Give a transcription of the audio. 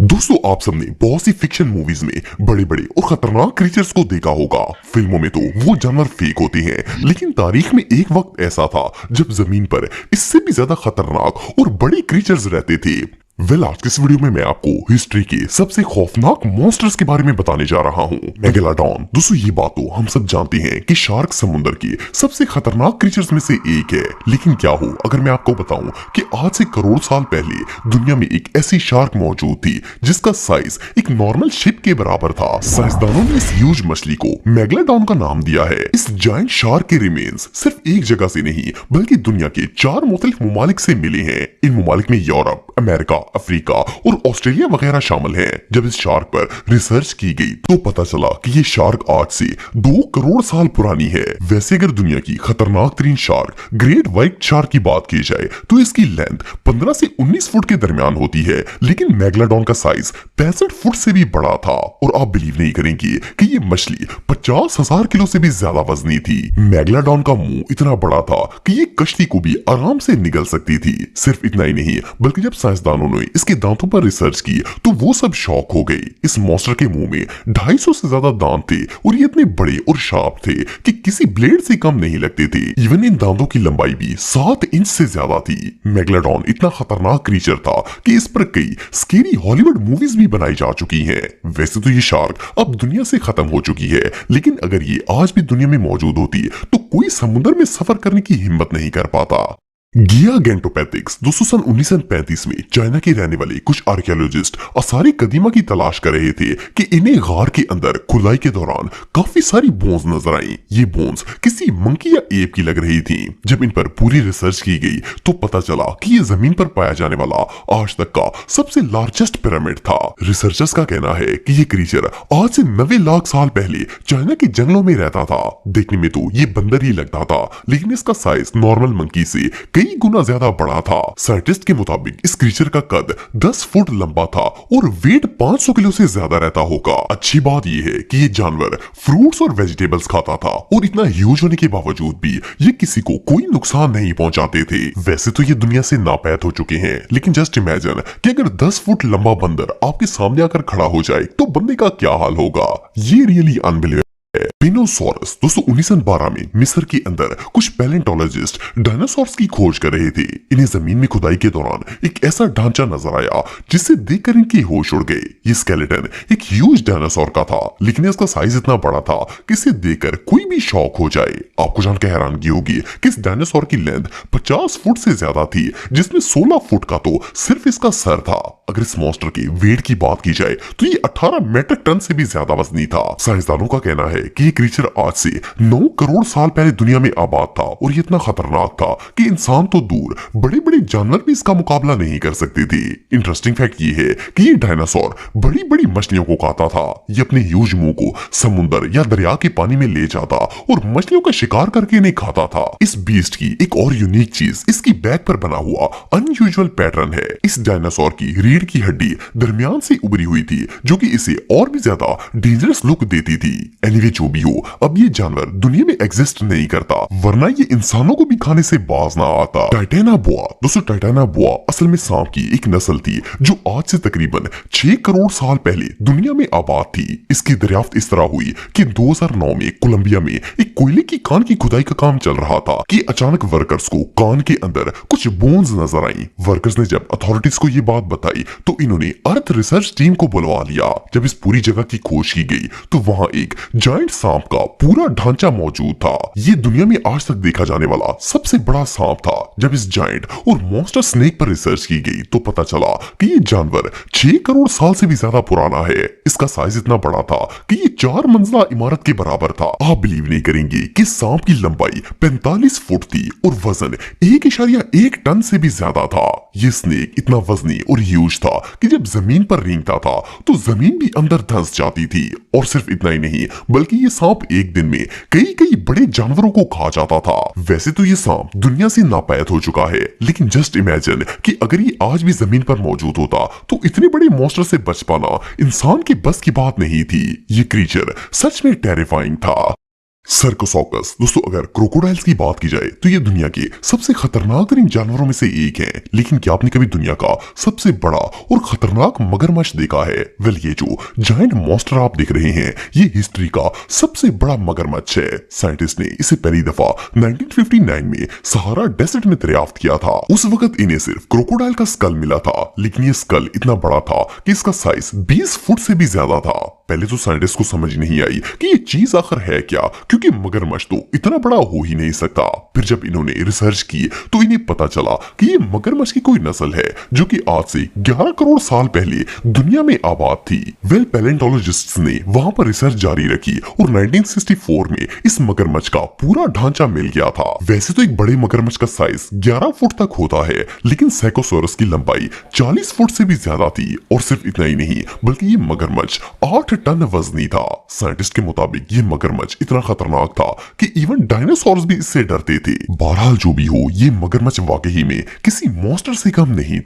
दोस्तों, आप सबने बहुत सी फिक्शन मूवीज में बड़े बड़े और खतरनाक क्रीचर्स को देखा होगा। फिल्मों में तो वो जानवर फेक होते हैं, लेकिन तारीख में एक वक्त ऐसा था जब जमीन पर इससे भी ज्यादा खतरनाक और बड़े क्रीचर्स रहते थे। आज के इस वीडियो में मैं आपको हिस्ट्री के सबसे खौफनाक मॉन्स्टर्स के बारे में बताने जा रहा हूँ, मेगालोडॉन। दोस्तों, ये बात तो हम सब जानते हैं कि शार्क समुद्र के सबसे खतरनाक क्रीचर्स में से एक है। लेकिन क्या हो अगर मैं आपको बताऊं कि आज से करोड़ साल पहले दुनिया में एक ऐसी शार्क मौजूद थी जिसका साइज एक नॉर्मल शिप के बराबर था। साइंसदानों ने इस ह्यूज मछली को मेगालोडॉन का नाम दिया है। इस जायंट शार्क के रिमेन्स सिर्फ एक जगह से नहीं बल्कि दुनिया के 4 मुख्तलिफ ममालिक से मिले हैं। इन ममालिक में यूरोप, अमेरिका, अफ्रीका और ऑस्ट्रेलिया वगैरह शामिल हैं। जब इस शार्क पर रिसर्च की गई तो पता चला कि ये शार्क आज से 2 करोड़ साल पुरानी है। वैसे अगर दुनिया की खतरनाक तरीन शार्क ग्रेट व्हाइट शार्क की बात की जाए तो इसकी लेंथ 15 से 19 फुट के दरमियान होती है, लेकिन मेगालोडॉन का साइज 65 फुट से भी बड़ा था। और आप बिलीव नहीं करेंगे कि ये मछली 50,000 किलो से भी ज्यादा वजनी थी। मेगालोडॉन का मुंह इतना बड़ा था कि ये कश्ती को भी आराम से निगल सकती थी। सिर्फ इतना ही नहीं बल्कि जब साइंसदानों ने इसके दांतों पर रिसर्च की तो वो सब शॉक हो गए। इस मॉन्स्टर के मुंह में 250 से ज्यादा दांत थे और ये इतने बड़े और शार्प थे कि किसी ब्लेड से कम नहीं लगते थे। इवन इन दांतों की लंबाई भी 7 इंच से ज्यादा थी। मेगालोडॉन इतना खतरनाक क्रीचर था कि इस पर कई स्केरी हॉलीवुड मूवीज भी बनाई जा चुकी हैं। वैसे तो ये शार्क अब दुनिया से खत्म हो चुकी है, लेकिन अगर ये आज भी दुनिया में मौजूद होती तो कोई समुद्र में सफर करने की हिम्मत नहीं कर पाता। गिगागेंटोपैथिक्स। दोस्तों, सन 1935 में चाइना के रहने वाले कुछ आर्कियोलॉजिस्ट आसारी कदीमा की तलाश कर रहे थे कि इन्हें गार के अंदर खुदाई के दौरान काफी सारी बोन्स नजर आई। ये बोन्स किसी मंकी या एप की लग रही थी। जब इन पर पूरी रिसर्च की गई तो पता चला कि ये जमीन पर पाया जाने वाला आज तक का सबसे लार्जेस्ट पिरामिड था। रिसर्चर्स का कहना है कि ये क्रीचर आज से 90 लाख साल पहले चाइना के जंगलों में रहता था। देखने में तो ये बंदर ही लगता था, लेकिन इसका साइज नॉर्मल मंकी से कई गुना ज्यादा बड़ा था। साइंटिस्ट के मुताबिक इस क्रीचर का कद 10 फुट लंबा था और वेट 500 किलो से ज्यादा रहता होगा। अच्छी बात यह है कि ये जानवर फ्रूट्स और वेजिटेबल्स खाता था और इतना ह्यूज होने के बावजूद भी ये किसी को कोई नुकसान नहीं पहुंचाते थे। वैसे तो ये दुनिया से नापैद हो चुके हैं, लेकिन जस्ट इमेजिन कि अगर 10 फुट लंबा बंदर आपके सामने आकर खड़ा हो जाए तो बंदे का क्या हाल होगा। ये रियली अनबिलीवेबल। स्पिनोसॉरस। दोस्तों, 1912 में मिस्र के अंदर कुछ पैलेंटोलॉजिस्ट डायनासोर्स की खोज कर रहे थे। इन्हें जमीन में खुदाई के दौरान एक ऐसा ढांचा नजर आया जिसे देखकर इनके होश उड़ गए। ये स्केलेटन एक ह्यूज डायनासोर का था, लेकिन इसका साइज इतना बड़ा था कि इसे देखकर कोई भी शॉक हो जाए। आपको जानकर हैरानगी होगी कि इस डायनासोर की लेंथ 50 फुट से ज्यादा थी, जिसमें 16 फुट का तो सिर्फ इसका सर था। अगर इस मॉन्स्टर के वेट की बात की जाए तो ये 18 मेट्रिक टन से भी ज्यादा वजनी था। साइंसदानों का कहना है कि ये क्रीचर आज से 9 करोड़ साल पहले दुनिया में आबाद था और ये इतना खतरनाक था कि इंसान तो दूर बड़े बड़े जानवर भी इसका मुकाबला नहीं कर सकते थे। इंटरेस्टिंग फैक्ट ये है कि ये डायनासोर बड़ी बड़ी मछलियों को खाता था। ये अपने ह्यूज मुंह को समुद्र या दरिया के पानी में ले जाता और मछलियों का शिकार करके इन्हें खाता था। इस बीस्ट की एक और यूनिक चीज इसकी बैक पर बना हुआ अनयूजुअल पैटर्न है। इस डायनासोर की रीढ़ की हड्डी दरमियान से उभरी हुई थी, जो कि इसे और भी ज्यादा डेंजरस लुक देती थी। एनीवे, जो भी हो, अब ये जानवर दुनिया में एग्जिस्ट नहीं करता, वरना ये इंसानों को भी खाने से बाज ना आता। टाइटेना बोआ। दोस्तों, टाइटेना बोआ असल में सांप की एक नस्ल थी जो आज से तकरीबन 6 करोड़ साल पहले दुनिया में आबाद थी। इसकी दरियाफ्त इस तरह हुई कि 2009 में कोलंबिया में एक कोयले की कान की खुदाई का काम चल रहा था कि अचानक वर्कर्स को कान के अंदर कुछ बोन्स नजर आई। वर्कर्स ने जब अथॉरिटीज को ये बात बताई तो इन्होंने अर्थ रिसर्च टीम को बुलवा लिया। जब इस पूरी जगह की खोज की गई तो वहां एक जायंट सांप का पूरा ढांचा मौजूद था। ये दुनिया में आज तक देखा जाने वाला सबसे बड़ा सांप था। जब इस जायंट और मॉन्स्टर स्नेक पर रिसर्च की गई तो पता चला कि ये जानवर 6 करोड़ साल से भी ज्यादा पुराना है। इसका साइज इतना बड़ा था कि ये 4 मंजिला इमारत के बराबर था। आप बिलीव नहीं करेंगे कि सांप की लंबाई 45 फुट थी और वजन 1.1 टन से भी ज्यादा था। ये स्नेक इतना वजनी और ह्यूज था कि जब जमीन पर रेंगता था तो जमीन भी अंदर धंस जाती थी। और सिर्फ इतना ही नहीं बल्कि ये सांप एक दिन में कई कई बड़े जानवरों को खा जाता था। वैसे तो ये सांप दुनिया से नापैद हो चुका है, लेकिन जस्ट इमेजिन कि अगर ये आज भी जमीन पर मौजूद होता तो इतने बड़े मॉन्स्टर से बच पाना इंसान के बस की बात नहीं थी। ये क्रीचर सच में टेरिफाइंग था। सर्कोसॉकस दोस्तों, अगर क्रोकोडाइल्स की बात की जाए तो ये दुनिया के सबसे खतरनाक तरीन जानवरों में से एक हैं। लेकिन क्या आपने कभी दुनिया का सबसे बड़ा और खतरनाक मगरमच्छ देखा है? वेल, ये जो जायंट मॉन्स्टर आप देख रहे हैं, ये हिस्ट्री का सबसे बड़ा मगरमच्छ है। साइंटिस्ट ने इसे पहली दफा 1959 में सहारा डेजर्ट में दरियाफ्त किया था। उस वक्त इन्हें सिर्फ क्रोकोडाइल का स्कल मिला था, लेकिन ये स्कल इतना बड़ा था कि इसका साइज 20 फुट से भी ज्यादा था। पहले तो साइंटिस्ट को समझ नहीं आई कि ये चीज आखिर है क्या, क्योंकि मगरमच्छ तो इतना बड़ा हो ही नहीं सकता। फिर जब इन्होंने रिसर्च की तो इन्हें पता चला कि ये मगरमच्छ की कोई नस्ल है जो कि आज से 11 करोड़ साल पहले दुनिया में आबाद थी। वेल, पैलेंटोलॉजिस्ट्स ने वहां पर रिसर्च जारी रखी और 1964 में इस मगरमच्छ का पूरा ढांचा मिल गया था। वैसे तो एक बड़े मगरमच्छ का साइज 11 फुट तक होता है, लेकिन साइकोसोरस की लंबाई 40 फुट से भी ज्यादा थी। और सिर्फ इतना ही नहीं, बल्कि ये मगरमच्छ 8 टन वजनी था। साइंटिस्ट के मुताबिक ये मगरमच्छ इतना खतरनाक था कि इवन डायनासोर्स भी इससे डरते थे। बहरहाल जो भी हो, ये मगरमच्छ वाकई में किसी मॉन्स्टर से कम नहीं था।